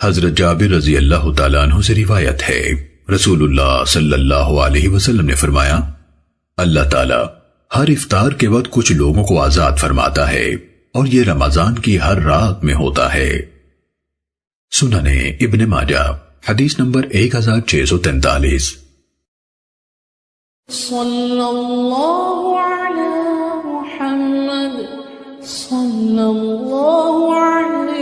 حضرت جابر رضی اللہ تعالیٰ عنہ سے روایت ہے، رسول اللہ صلی اللہ علیہ وسلم نے فرمایا، اللہ تعالیٰ ہر افطار کے وقت کچھ لوگوں کو آزاد فرماتا ہے اور یہ رمضان کی ہر رات میں ہوتا ہے۔ سنن ابن ماجہ حدیث نمبر 1643۔ صلی اللہ علی محمد صلی اللہ علیہ